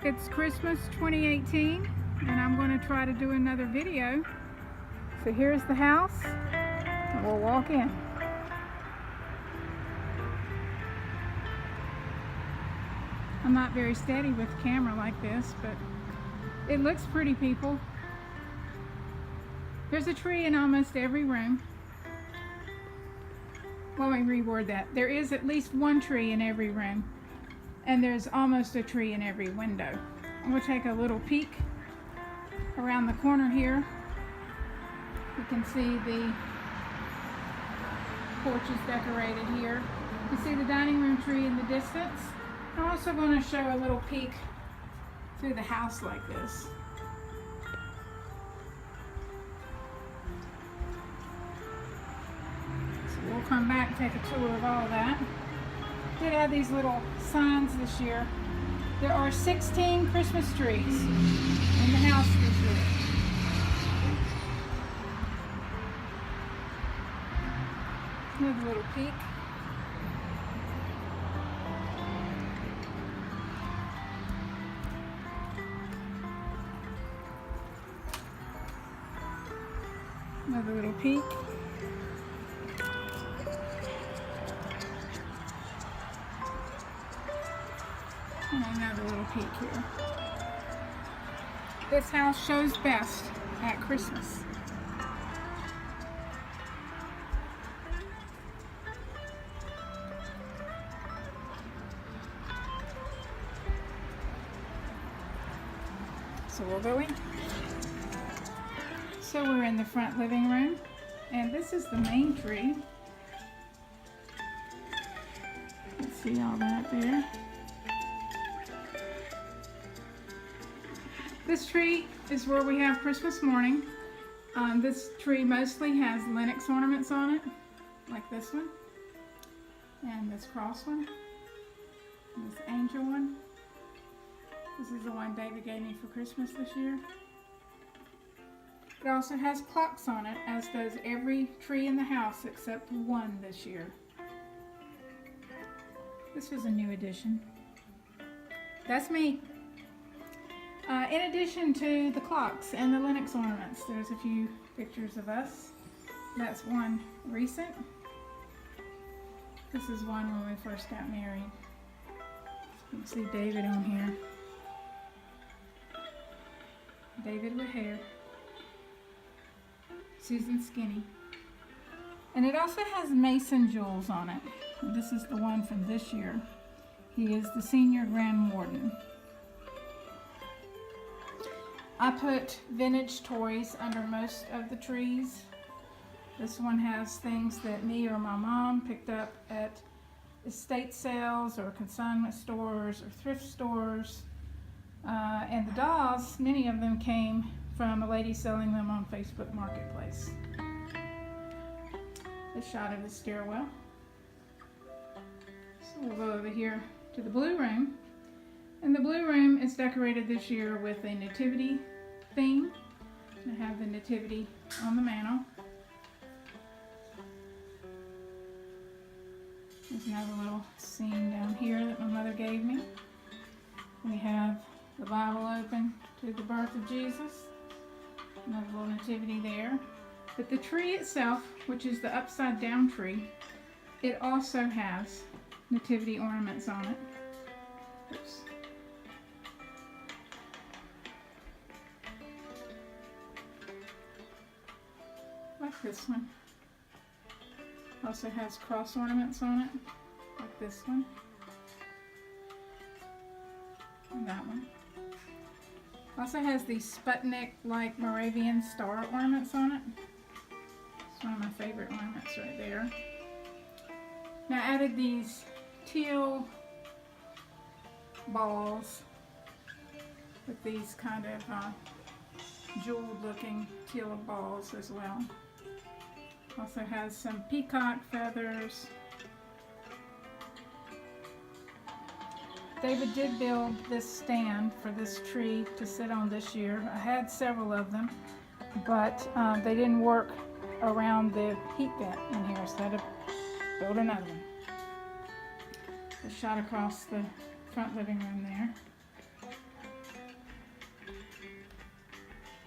It's Christmas 2018 and I'm going to try to do another video. So here's the house and we'll walk in. I'm not very steady with the camera like this, but it looks pretty, people. There's a tree in almost every room. Well, let me reword that. There is at least one tree in every room, and there's almost a tree in every window. I'm going to take a little peek around the corner here. You can see the porch is decorated here. You see the dining room tree in the distance. I'm also going to show a little peek through the house like this. So we'll come back and take a tour of all that. Did have these little signs this year. There are 16 Christmas trees in the house this year. Another little peek. Another little peek. And another little peek here. This house shows best at Christmas. So we'll go in. So we're in the front living room, and this is the main tree. Let's see all that there. This tree is where we have Christmas morning. This tree mostly has Lenox ornaments on it, like this one, and this cross one, and this angel one. This is the one David gave me for Christmas this year. It also has clocks on it, as does every tree in the house except one this year. This was a new addition. That's me. In addition to the clocks and the Lenox ornaments, there's a few pictures of us. That's one recent. This is one when we first got married. You can see David on here. David with hair. Susan skinny. And it also has Mason jewels on it. And this is the one from this year. He is the senior Grand Warden. I put vintage toys under most of the trees. This one has things that me or my mom picked up at estate sales or consignment stores or thrift stores. And the dolls, many of them came from a lady selling them on Facebook Marketplace. This shot of the stairwell. So we'll go over here to the blue room. And the blue room is decorated this year with a nativity theme. I have the nativity on the mantle. There's another little scene down here that my mother gave me. We have the Bible open to the birth of Jesus. Another little nativity there. But the tree itself, which is the upside down tree, it also has nativity ornaments on it. Oops. Like this one. Also has cross ornaments on it, like this one. And that one. Also has these Sputnik like Moravian star ornaments on it. It's one of my favorite ornaments right there. Now I added these teal balls with these kind of jeweled looking teal balls as well. Also has some peacock feathers. David did build this stand for this tree to sit on this year. I had several of them, but they didn't work around the heat vent in here, so I had to build another one. Just shot across the front living room there.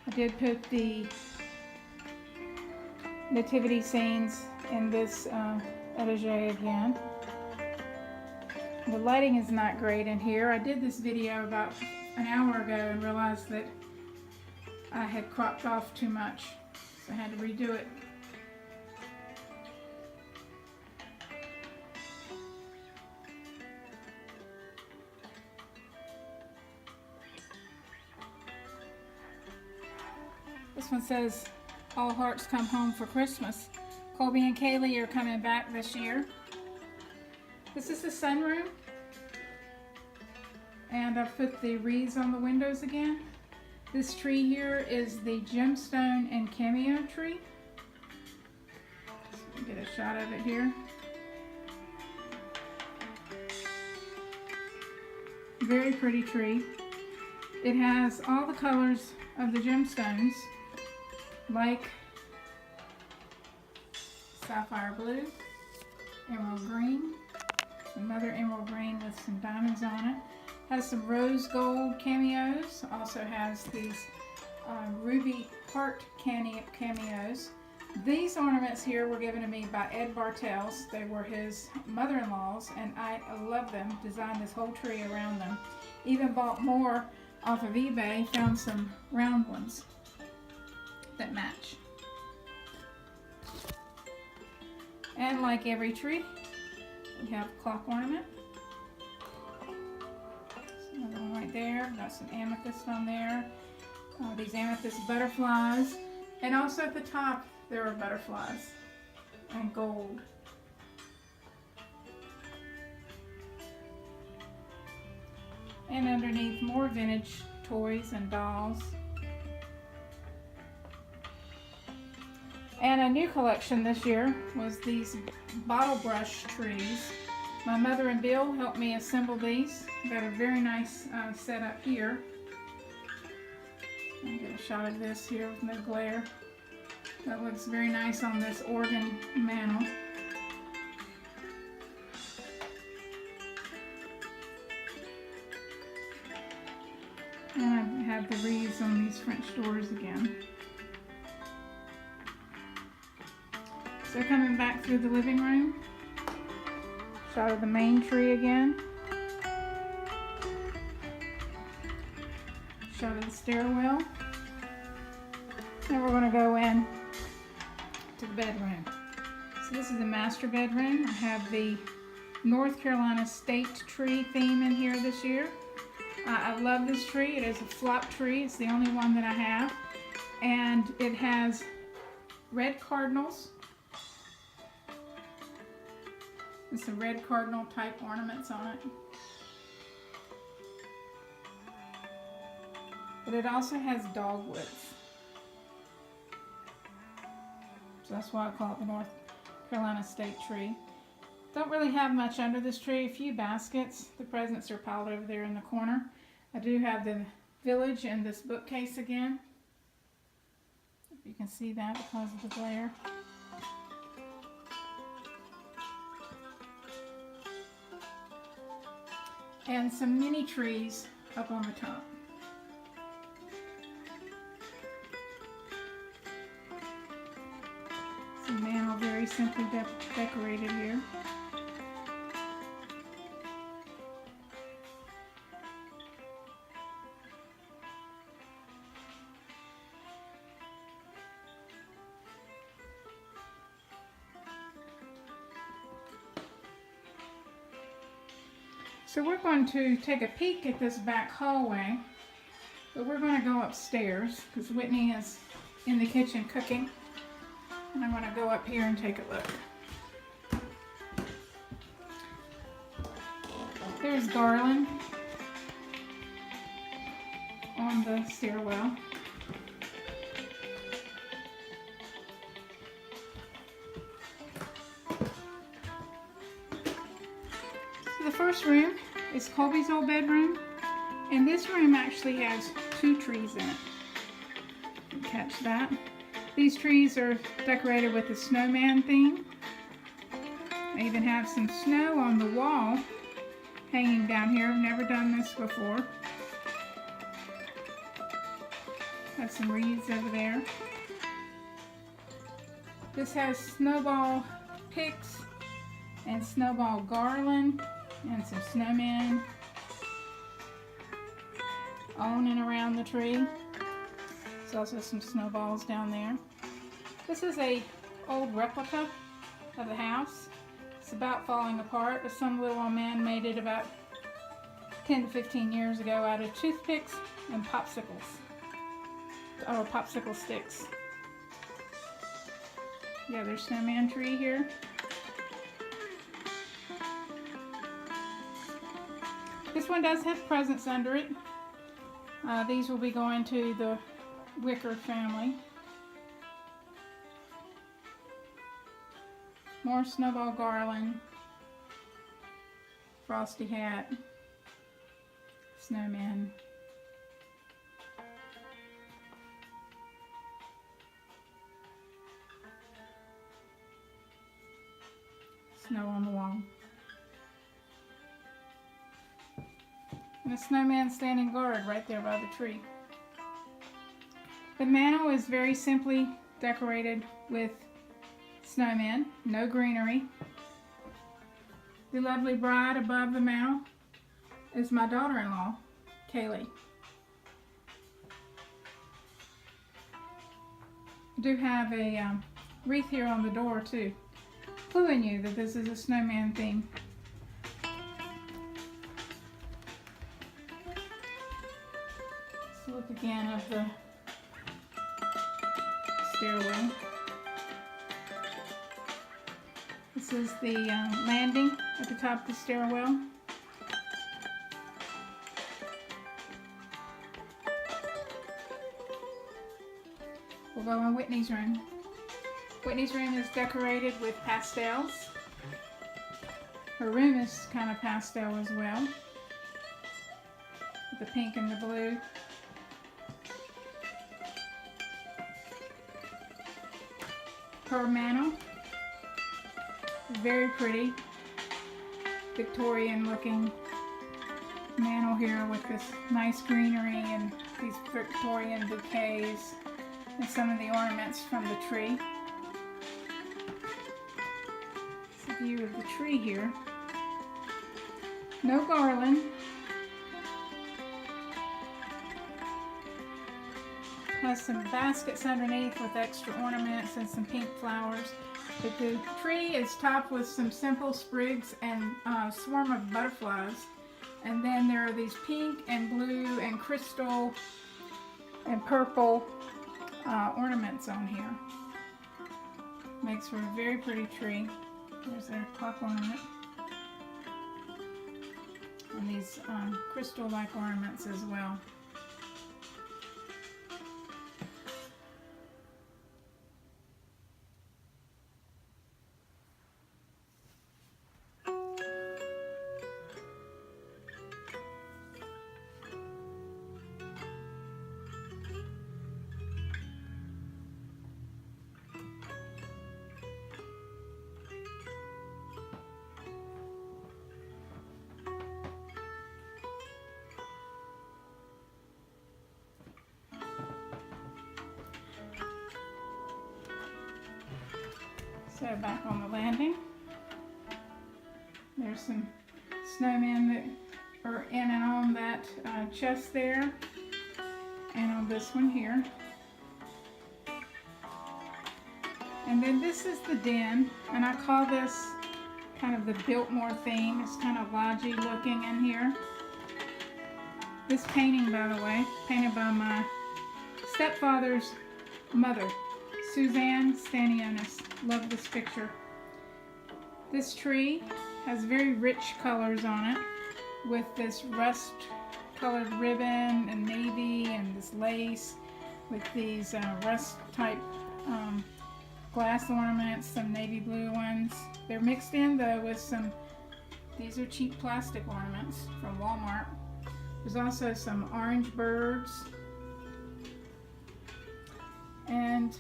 I did put the nativity scenes in this etagere again. The lighting is not great in here. I did this video about an hour ago and realized that I had cropped off too much, so I had to redo it. This one says, "All Hearts Come Home for Christmas." Colby and Kaylee are coming back this year. This is the sunroom. And I've put the wreaths on the windows again. This tree here is the gemstone and cameo tree. So get a shot of it here. Very pretty tree. It has all the colors of the gemstones, like sapphire blue, emerald green, another emerald green with some diamonds on it. Has some rose gold cameos. Also has these ruby heart cameos. These ornaments here were given to me by Ed Bartels. They were his mother-in-law's, and I love them. Designed this whole tree around them. Even bought more off of eBay. Found some round ones that match. And like every tree, we have a clock ornament. Another one right there. Got some amethyst on there. These amethyst butterflies. And also at the top, there are butterflies and gold. And underneath, more vintage toys and dolls. And a new collection this year was these bottle brush trees. My mother and Bill helped me assemble these. Got a very nice setup here. I'll get a shot of this here with no glare. That looks very nice on this organ mantle. And I have the wreaths on these French doors again. So coming back through the living room, shot of the main tree again. Shot of the stairwell. Then we're going to go in to the bedroom. So this is the master bedroom. I have the North Carolina state tree theme in here this year. I love this tree. It is a flop tree. It's the only one that I have. And it has red cardinals. With some red cardinal type ornaments on it. But it also has dogwoods. So that's why I call it the North Carolina state tree. Don't really have much under this tree. A few baskets. The presents are piled over there in the corner. I do have the village and this bookcase again. If you can see that because of the glare. And some mini trees up on the top. Some mantle very simply decorated here. So we're going to take a peek at this back hallway, but we're going to go upstairs because Whitney is in the kitchen cooking, and I'm going to go up here and take a look. There's garland on the stairwell. The first room is Colby's old bedroom, and this room actually has two trees in it. You can catch that. These trees are decorated with the snowman theme. I even have some snow on the wall hanging down here. I've never done this before. Have some wreaths over there. This has snowball picks and snowball garland and some snowmen on and around the tree. There's also some snowballs down there. This is a old replica of the house. It's about falling apart, but some little old man made it about 10 to 15 years ago out of toothpicks and popsicles, or popsicle sticks. Yeah, there's snowman tree here. This one does have presents under it. These will be going to the Wicker family. More snowball garland, frosty hat, snowman. Snow on the wall. And a snowman standing guard right there by the tree. The mantel is very simply decorated with snowmen, no greenery. The lovely bride above the mantel is my daughter-in-law, Kaylee. I do have a wreath here on the door too, cluing you that this is a snowman theme. Let's look again at the stairway. This is the landing at the top of the stairwell. We'll go in Whitney's room. Whitney's room is decorated with pastels. Her room is kind of pastel as well, with the pink and the blue. Her mantel, very pretty, Victorian looking mantel here with this nice greenery and these Victorian bouquets and some of the ornaments from the tree. It's a view of the tree here. No garland. Has some baskets underneath with extra ornaments and some pink flowers. But the tree is topped with some simple sprigs and a swarm of butterflies. And then there are these pink and blue and crystal and purple ornaments on here. Makes for a very pretty tree. There's their clock ornament. And these crystal-like ornaments as well. So back on the landing, there's some snowmen that are in and on that chest there, and on this one here. And then this is the den, and I call this kind of the Biltmore theme. It's kind of lodgy looking in here. This painting, by the way, painted by my stepfather's mother, Suzanne Stanionis. Love this picture. This tree has very rich colors on it, with this rust colored ribbon and navy and this lace with these rust type glass ornaments, some navy blue ones. They're mixed in though with some, these are cheap plastic ornaments from Walmart. There's also some orange birds and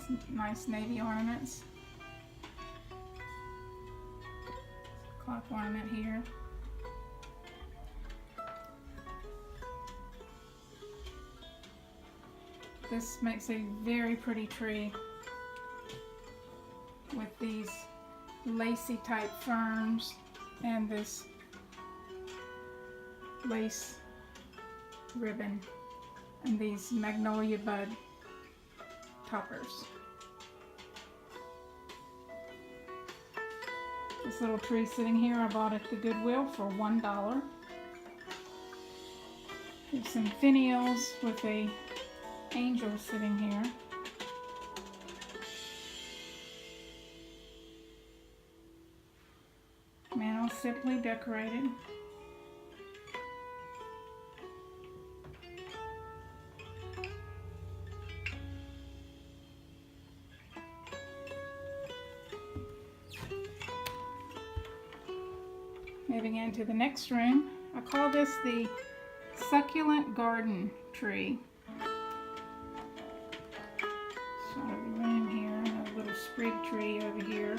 some nice navy ornaments. Clock ornament here. This makes a very pretty tree with these lacy type ferns and this lace ribbon and these magnolia bud toppers. This little tree sitting here I bought at the Goodwill for $1. There's some finials with a angel sitting here. Mantle simply decorated. Moving into the next room, I call this the succulent garden tree. Sort of the room here, a little sprig tree over here.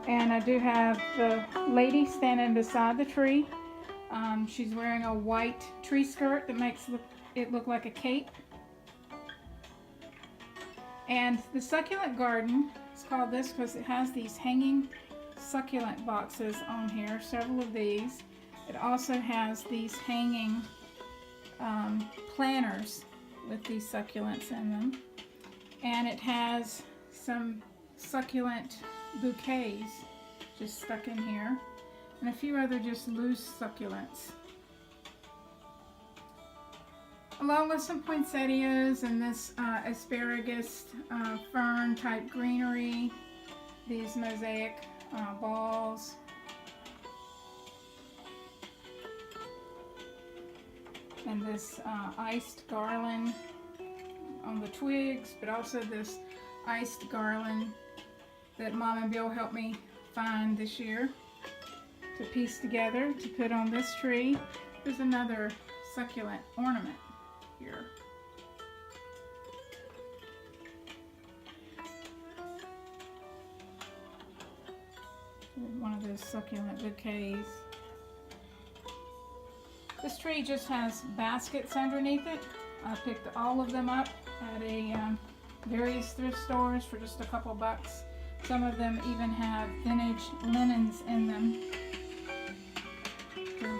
And I do have the lady standing beside the tree. She's wearing a white tree skirt that makes it look like a cape. And the succulent garden is called this because it has these hanging succulent boxes on here, several of these. It also has these hanging planters with these succulents in them. And it has some succulent bouquets just stuck in here, and a few other just loose succulents, along with some poinsettias and this asparagus fern type greenery, these mosaic balls, and this iced garland on the twigs, but also this iced garland that Mom and Bill helped me find this year to piece together to put on this tree. There's another succulent ornament here. One of those succulent bouquets. This tree just has baskets underneath it. I picked all of them up at various thrift stores for just a couple bucks. Some of them even have vintage linens in them to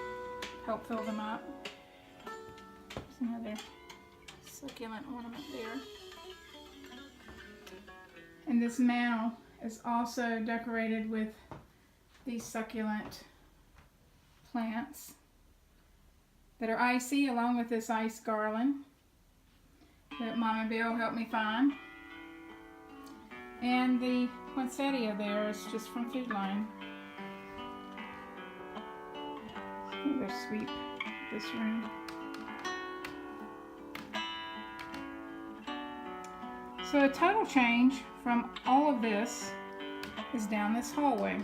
help fill them up. There's another succulent ornament there. And this mantle is also decorated with these succulent plants that are icy, along with this ice garland that Mom and Bill helped me find. And the poinsettia there is just from Food Line. Go sweep this room. So a total change from all of this is down this hallway.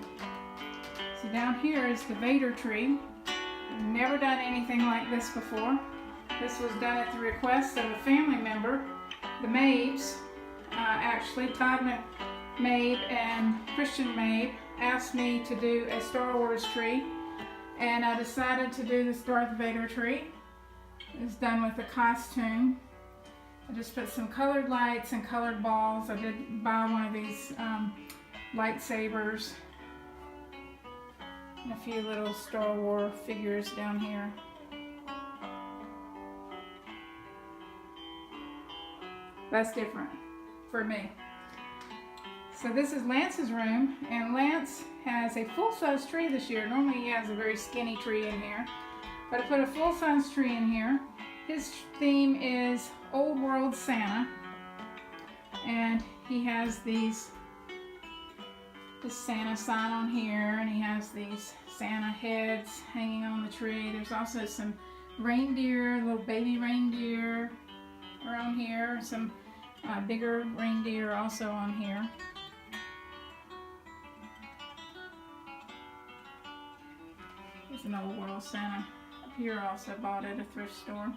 So down here is the Vader tree. I've never done anything like this before. This was done at the request of a family member, the Mabes. Actually, Todd Mabe and Christian Mabe asked me to do a Star Wars tree, and I decided to do this Darth Vader tree. It's done with a costume. I just put some colored lights and colored balls. I did buy one of these lightsabers and a few little Star Wars figures down here. That's different for me. So this is Lance's room, and Lance has a full-size tree this year. Normally he has a very skinny tree in here, but I put a full-size tree in here. His theme is Old World Santa, and he has this Santa sign on here, and he has these Santa heads hanging on the tree. There's also some reindeer, little baby reindeer around here, some bigger reindeer also on here. There's an Old World Santa up here, also bought at a thrift store.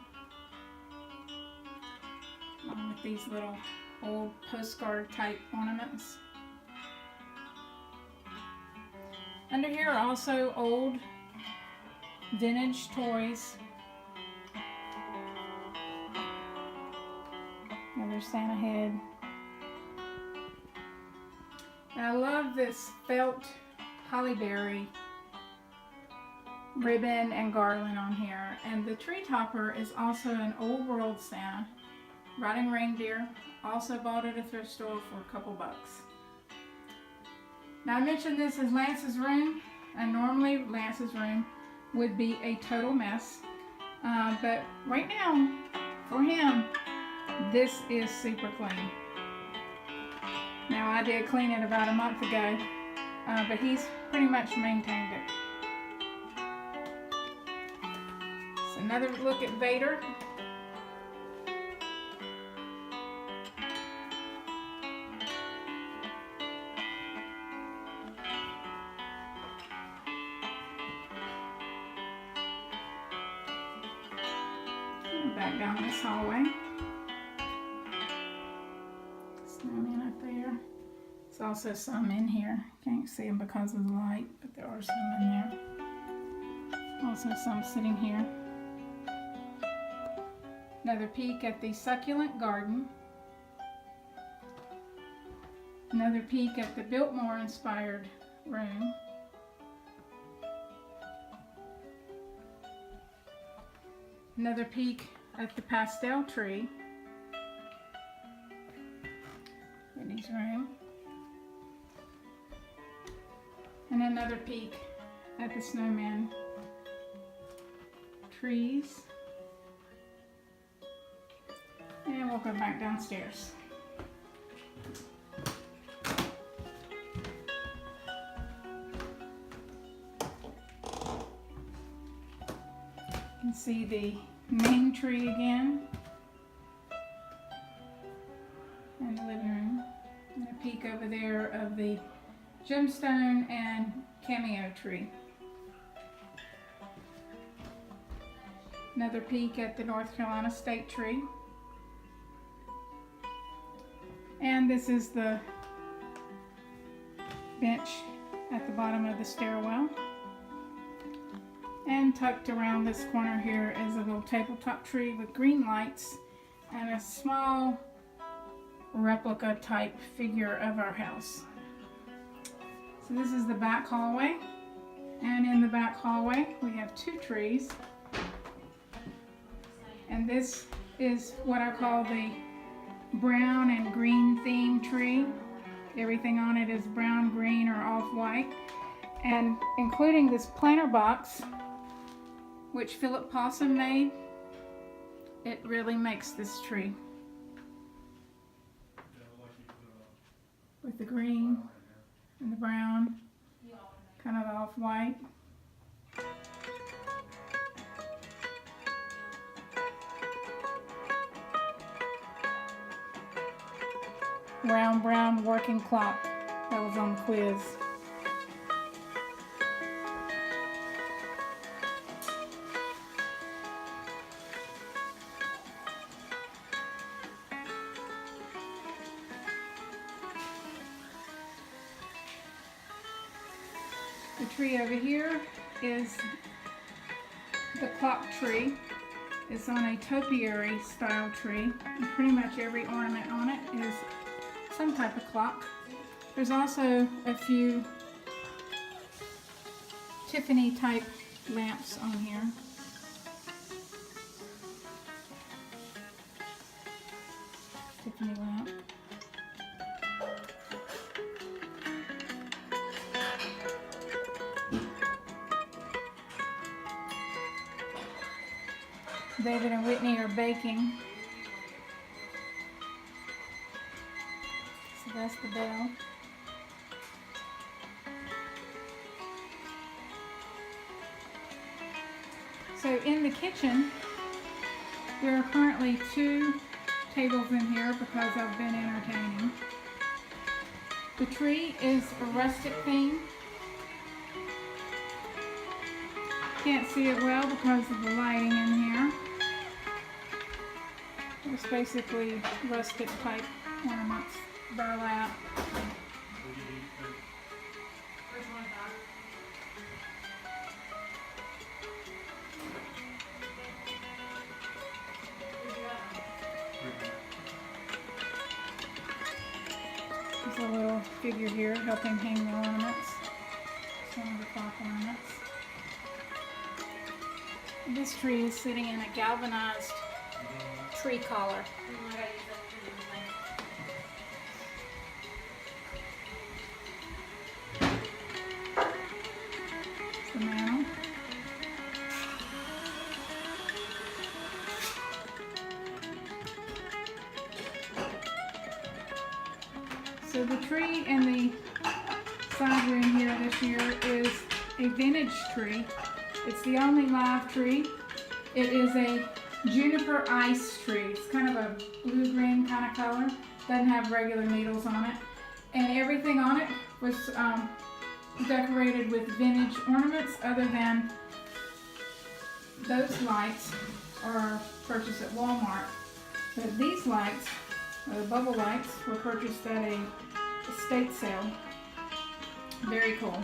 Along with these little old postcard type ornaments. Under here are also old vintage toys. Santa head. And I love this felt holly berry ribbon and garland on here. And the tree topper is also an old world Santa riding reindeer. Also bought at a thrift store for a couple bucks. Now I mentioned this is Lance's room, and normally Lance's room would be a total mess. But right now, for him, this is super clean. Now I did clean it about a month ago, but he's pretty much maintained it. So another look at Vader. Back down this hallway. Snowman up there. There's also some in here. Can't see them because of the light, but there are some in there. Also some sitting here. Another peek at the succulent garden. Another peek at the Biltmore inspired room. Another peek at the pastel tree. Whitney's room. And another peek at the snowman trees. And we'll go back downstairs. You can see the main tree again. And the living room. And a peek over there of the gemstone and cameo tree. Another peek at the North Carolina state tree. And this is the bench at the bottom of the stairwell. And tucked around this corner here is a little tabletop tree with green lights and a small replica type figure of our house. So this is the back hallway, and in the back hallway we have two trees, and this is what I call the brown and green theme tree. Everything on it is brown, green, or off-white, and including this planter box which Philip Possum made. It really makes this tree with the green and the brown, kind of off-white. Round brown working clock. That was on the quiz. The tree over here is the clock tree. It's on a topiary style tree, and pretty much every ornament on it is some type of clock. There's also a few Tiffany type lamps on here. Tiffany lamp. David and Whitney are baking. So that's the bell. So in the kitchen, there are currently 2 tables in here because I've been entertaining. The tree is a rustic theme. Can't see it well because of the lighting in here. It's basically rustic type ornaments, burlap. a little figure here helping hang the ornaments. Some of the clock ornaments. This tree is sitting in a galvanized tree collar. The mantle. So the tree in the side room here this year is a vintage tree. It's the only live tree. It is a juniper ice tree. It's kind of a blue-green kind of color. Doesn't have regular needles on it. And everything on it was decorated with vintage ornaments other than those lights are purchased at Walmart. But these lights, the bubble lights, were purchased at a estate sale. Very cool.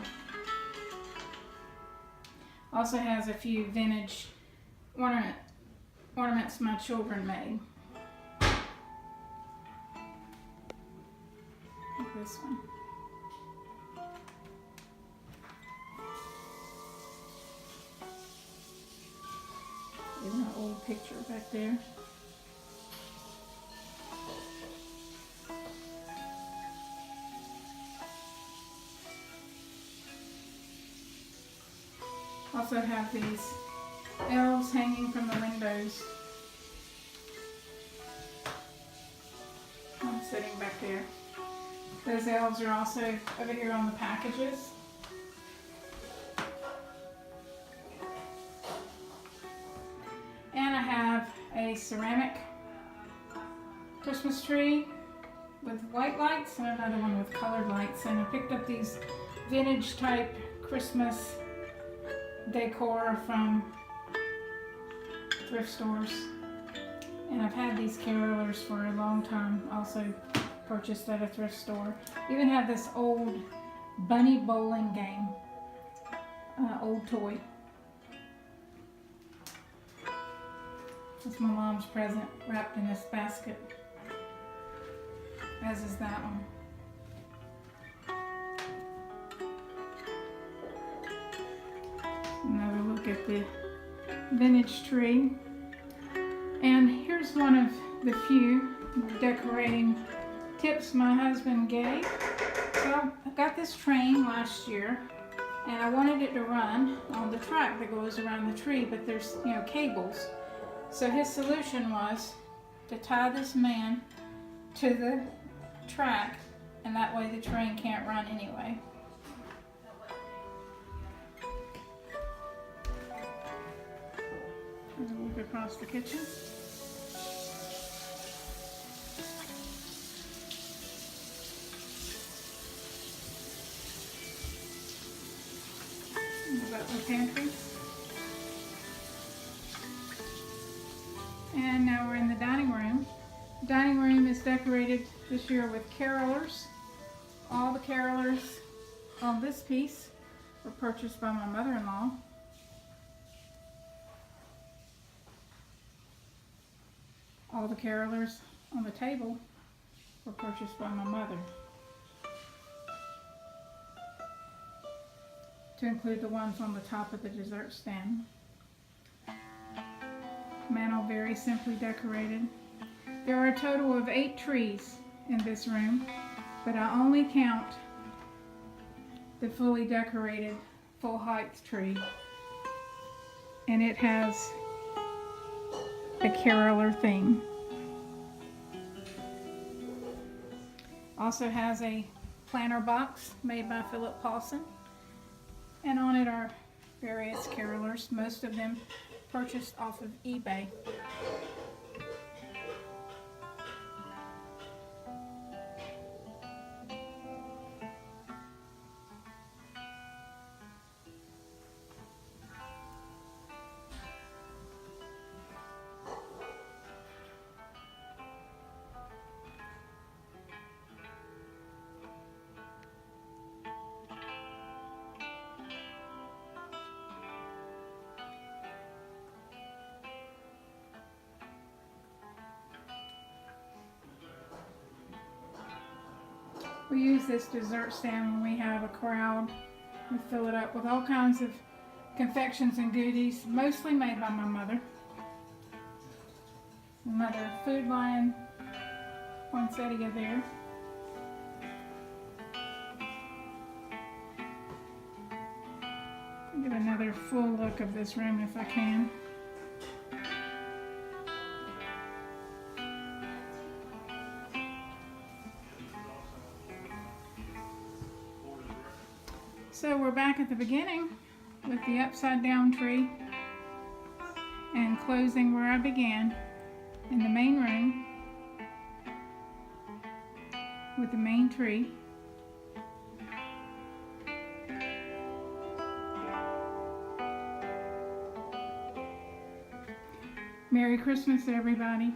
Also has a few vintage ornaments my children made. Like this one. Even an old picture back there. Also have these elves hanging from the windows. I'm sitting back there. Those elves are also over here on the packages. And I have a ceramic Christmas tree with white lights and another one with colored lights. And I picked up these vintage type Christmas decor from thrift stores. And I've had these carolers for a long time, also purchased at a thrift store. Even have this old bunny bowling game, old toy. It's my mom's present wrapped in this basket, as is that one. Another look at the vintage tree. And here's one of the few decorating tips my husband gave. So I got this train last year and I wanted it to run on the track that goes around the tree, but there's, cables. So his solution was to tie this man to the track, and that way the train can't run anyway. There's a look across the kitchen. The pantry. And now we're in the dining room. The dining room is decorated this year with carolers. All the carolers on this piece were purchased by my mother-in-law. All the carolers on the table were purchased by my mother, to include the ones on the top of the dessert stand. Mantel very simply decorated. There are a total of 8 trees in this room, but I only count the fully decorated full height tree. And it has a caroler theme. Also has a planter box made by Philip Paulson. And on it are various carolers, most of them purchased off of eBay. We use this dessert stand when we have a crowd. We fill it up with all kinds of confections and goodies, mostly made by my mother. Another Food Lion poinsettia there. I'll give another full look of this room if I can. So we're back at the beginning with the upside down tree and closing where I began in the main room with the main tree. Merry Christmas, everybody.